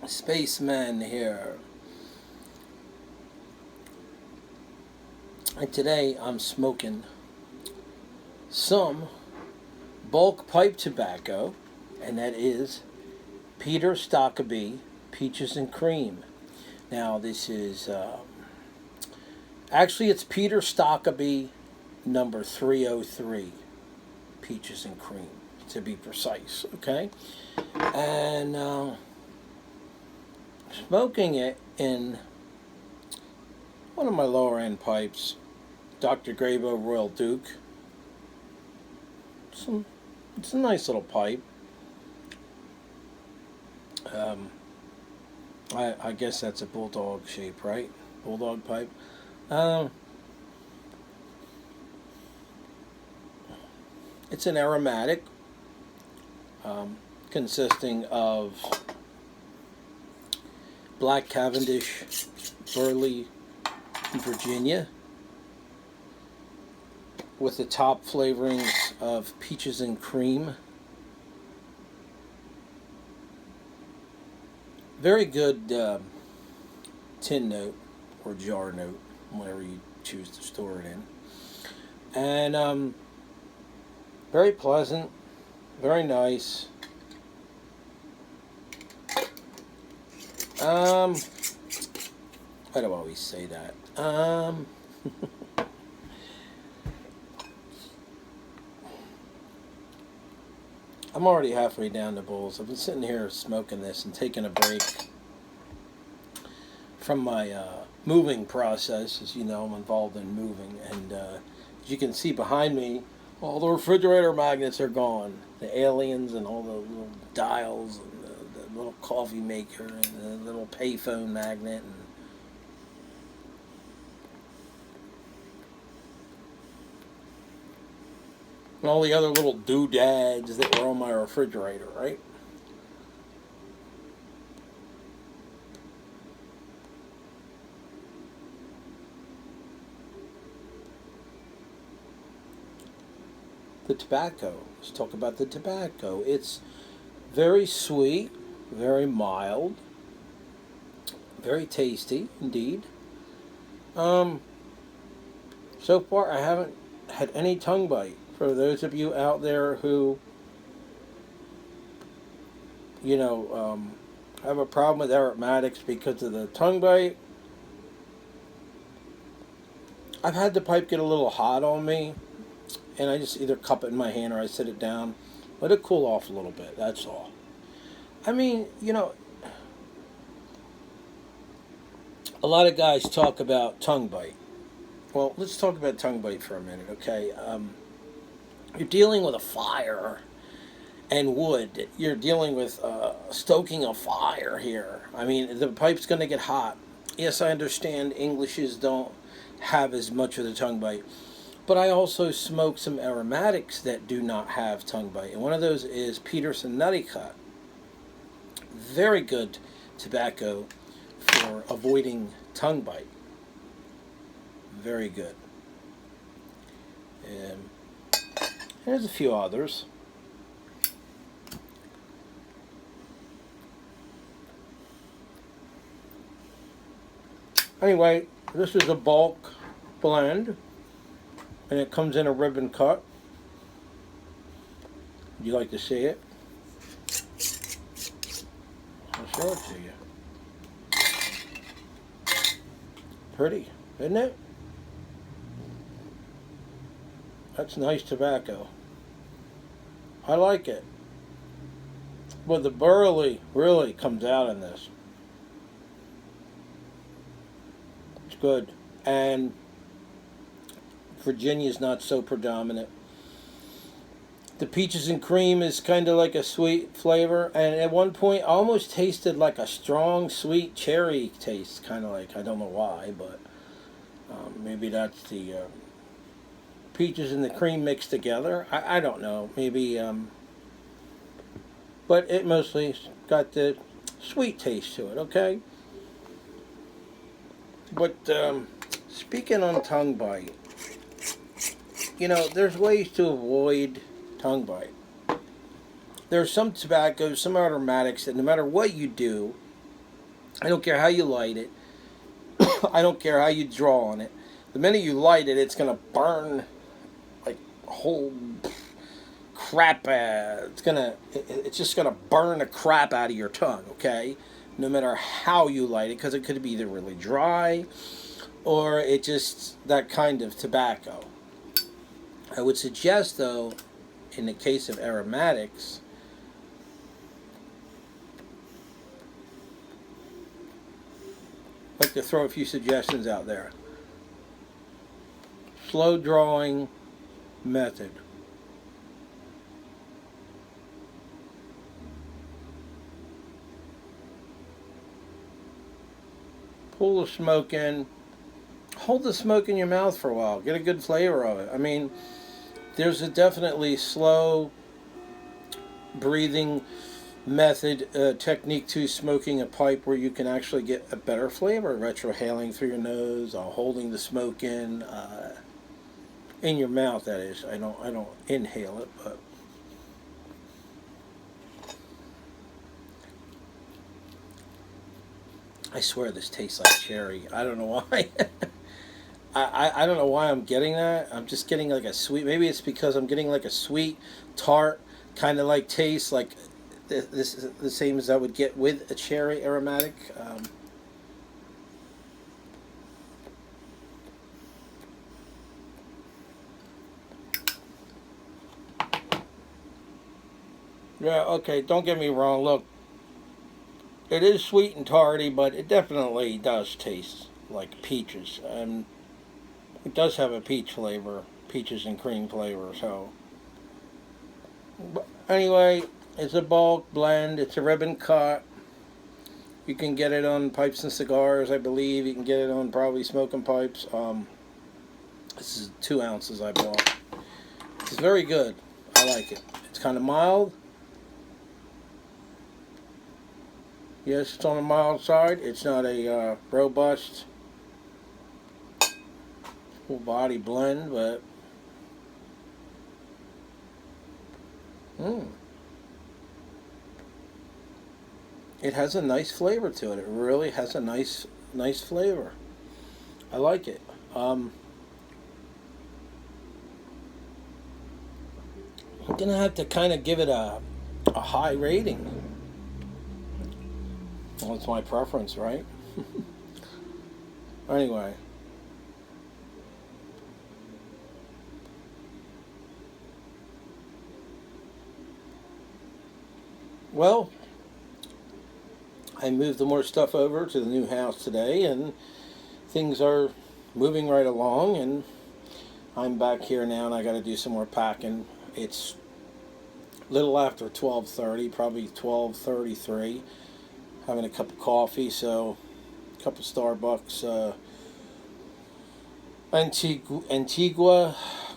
Spaceman here. And today I'm smoking some bulk pipe tobacco, and that is PETER-STOKKEBYE Peaches and Cream. Now this is actually it's PETER-STOKKEBYE number 303 Peaches and Cream, to be precise. Okay, and smoking it in one of my lower end pipes, Dr-GRABOW-ROYAL-DUKE. It's a nice little pipe. I guess that's a bulldog shape, right? Bulldog pipe. It's an aromatic, consisting of Black Cavendish, Burley, Virginia, with the top flavorings of peaches and cream. Very good tin note or jar note, whatever you choose to store it in. And very pleasant, very nice. I don't always say that. I'm already halfway down the bowls. I've been sitting here smoking this and taking a break from my moving process. As you know, I'm involved in moving, and as you can see behind me, all the refrigerator magnets are gone. The aliens and all the little dials and the little coffee maker and the little payphone magnet and all the other little doodads that were on my refrigerator, right? The tobacco. Let's talk about the tobacco. It's very sweet, very mild, very tasty indeed. So far I haven't had any tongue bite. For those of you out there who, have a problem with aromatics because of the tongue bite, I've had the pipe get a little hot on me, and I just either cup it in my hand or I sit it down, let it cool off a little bit, that's all. I mean, a lot of guys talk about tongue bite. Well, let's talk about tongue bite for a minute, okay? You're dealing with a fire and wood. You're dealing with stoking a fire here. I mean, the pipe's going to get hot. Yes, I understand Englishes don't have as much of the tongue bite. But I also smoke some aromatics that do not have tongue bite. And one of those is PETER-STOKKEBYE. Very good tobacco for avoiding tongue bite. Very good. There's a few others. Anyway, this is a bulk blend, and it comes in a ribbon cut. Would you like to see it? I'll show it to you. Pretty, isn't it? That's nice tobacco. I like it. But the burley really comes out in this. It's good. And Virginia's not so predominant. The peaches and cream is kind of like a sweet flavor. And at one point, I almost tasted like a strong, sweet cherry taste. Kind of like, I don't know why, but maybe that's the peaches and the cream mixed together. I don't know. Maybe, but it mostly got the sweet taste to it, okay? But speaking on tongue bite, there's ways to avoid tongue bite. There's some tobaccos, some aromatics that no matter what you do, I don't care how you light it. I don't care how you draw on it. The minute you light it, it's going to burn like whole crap. It's just gonna burn the crap out of your tongue. Okay, no matter how you light it, because it could be either really dry or it just that kind of tobacco. I would suggest, though, in the case of aromatics, I'd like to throw a few suggestions out there. Slow drawing method. Pull the smoke in. Hold the smoke in your mouth for a while. Get a good flavor of it. I mean, there's a definitely slow breathing method, technique to smoking a pipe where you can actually get a better flavor. Retrohaling through your nose, holding the smoke in your mouth. That is. I don't inhale it, but. I swear this tastes like cherry. I don't know why. I don't know why I'm getting that. I'm just getting like a sweet. Maybe it's because I'm getting like a sweet, tart kind of like taste, like this is the same as I would get with a cherry aromatic. Yeah. Okay. Don't get me wrong. Look. It is sweet and tarty, but it definitely does taste like peaches. And it does have a peach flavor, peaches and cream flavor. So, but anyway, it's a bulk blend. It's a ribbon cut. You can get it on pipes and cigars, I believe. You can get it on probably smoking pipes. This is 2 ounces I bought. It's very good. I like it. It's kind of mild. Yes, it's on the mild side. It's not a robust full body blend, but it has a nice flavor to it. It really has a nice flavor. I like it. I'm gonna have to kind of give it a high rating. Well, it's my preference, right? Anyway. Well, I moved more stuff over to the new house today, and things are moving right along, and I'm back here now, and I got to do some more packing. It's a little after 12:30, probably 12:33. Having a cup of coffee, so a cup of Starbucks,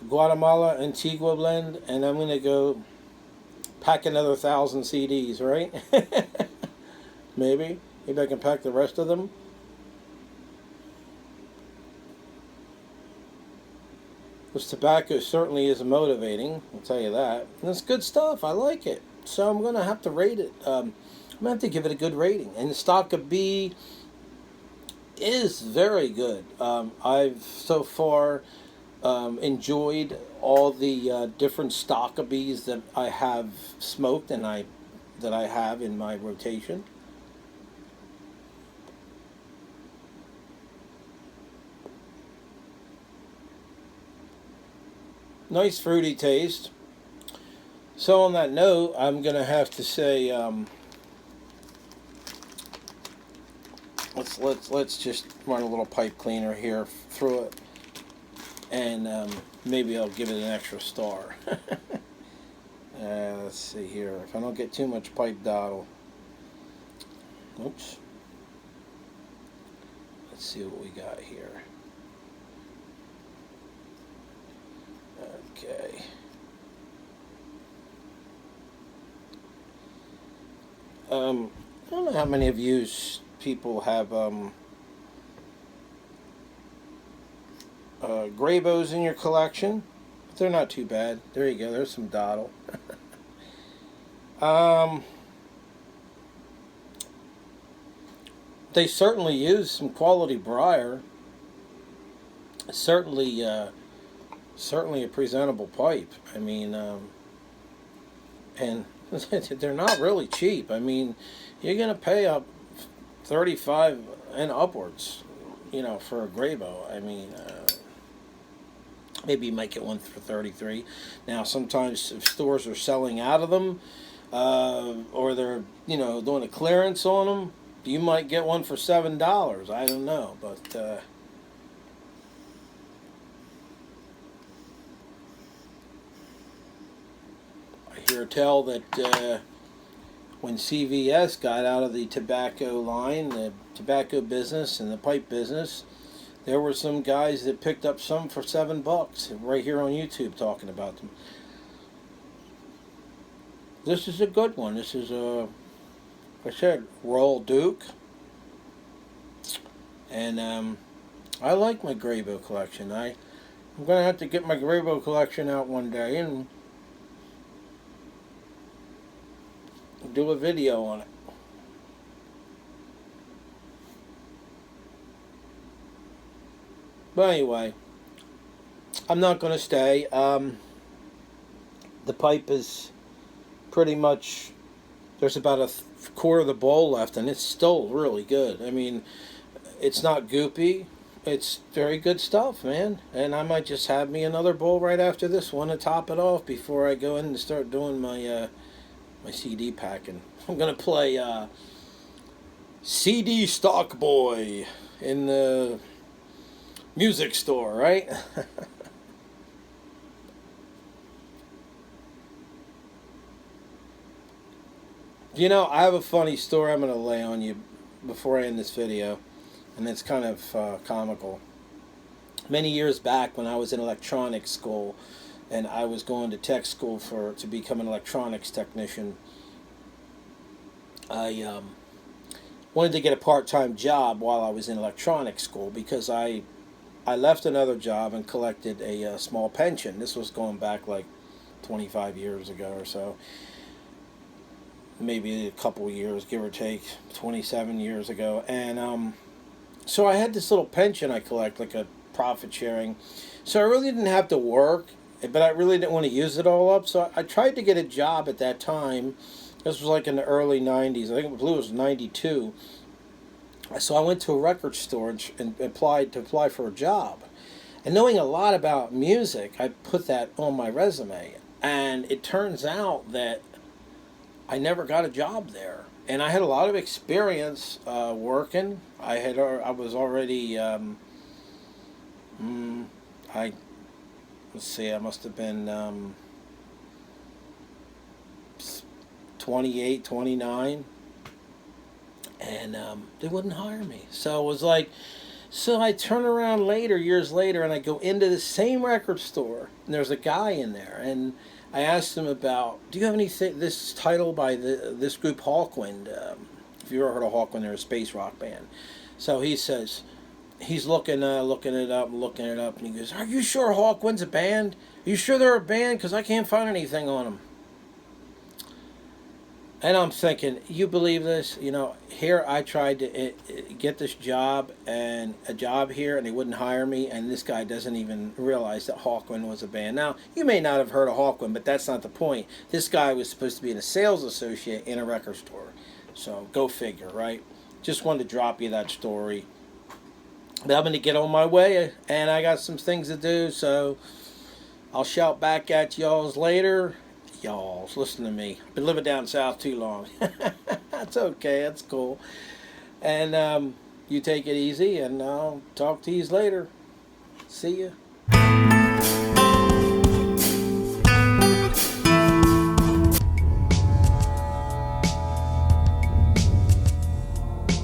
Guatemala Antigua blend, and I'm gonna go pack another 1,000 CDs, right? Maybe I can pack the rest of them. This tobacco certainly is motivating, I'll tell you that. And it's good stuff, I like it. So I'm gonna have to rate it. I'm going to have to give it a good rating. And the Stokkebye is very good. I've so far enjoyed all the different Stokkebyes that I have smoked and that I have in my rotation. Nice fruity taste. So on that note, I'm going to have to say... Let's just run a little pipe cleaner here through it, and maybe I'll give it an extra star. Let's see here. If I don't get too much pipe dottle. Oops. Let's see what we got here. Okay. I don't know how many of you people have Grabows in your collection, but they're not too bad. There you go. There's some dottle. They certainly use some quality briar. Certainly, certainly a presentable pipe. I mean, and they're not really cheap. I mean, you're gonna pay up 35 and upwards, you know, for a Grabo. I mean, maybe you might get one for 33. Now, sometimes if stores are selling out of them, or they're, you know, doing a clearance on them, you might get one for $7. I don't know, but I hear tell that when CVS got out of the tobacco line, the tobacco business and the pipe business, there were some guys that picked up some for $7 right here on YouTube talking about them. This is a good one. This is a, like I said, Royal-Duke. And I like my Grabo collection. I'm going to have to get my Grabo collection out one day and do a video on it. But anyway, I'm not going to stay. The pipe is pretty much, there's about a quarter of the bowl left, and it's still really good. I mean, it's not goopy. It's very good stuff, man. And I might just have me another bowl right after this one to top it off before I go in and start doing my my CD packing. I'm going to play CD Stock Boy in the music store, right? You know, I have a funny story I'm going to lay on you before I end this video, and it's kind of comical. Many years back when I was in electronics school, and I was going to tech school to become an electronics technician, I wanted to get a part-time job while I was in electronics school because I left another job and collected a small pension. This was going back like 25 years ago or so. Maybe a couple years, give or take, 27 years ago. And so I had this little pension I collect, like a profit sharing. So I really didn't have to work, but I really didn't want to use it all up. So I tried to get a job at that time. This was like in the early 90s. I think it was 92. So I went to a record store and apply for a job. And knowing a lot about music, I put that on my resume. And it turns out that I never got a job there. And I had a lot of experience working. I was already, let's see, I must have been 28, 29. And they wouldn't hire me. So it was like, so I turn around later, years later, and I go into the same record store, and there's a guy in there, and I asked him about, do you have anything, this title by this group Hawkwind, if you ever heard of Hawkwind, they're a space rock band. So he says, he's looking it up, and he goes, are you sure Hawkwind's a band? Are you sure they're a band? Because I can't find anything on them. And I'm thinking, you believe this? You know, here I tried to get this job and a job here, and they wouldn't hire me, and this guy doesn't even realize that Hawkwind was a band. Now, you may not have heard of Hawkwind, but that's not the point. This guy was supposed to be a sales associate in a record store. So, go figure, right? Just wanted to drop you that story. But I'm going to get on my way, and I got some things to do, so I'll shout back at y'alls later. Y'alls, listen to me. I've been living down south too long. That's okay. That's cool. And you take it easy, and I'll talk to you later. See ya.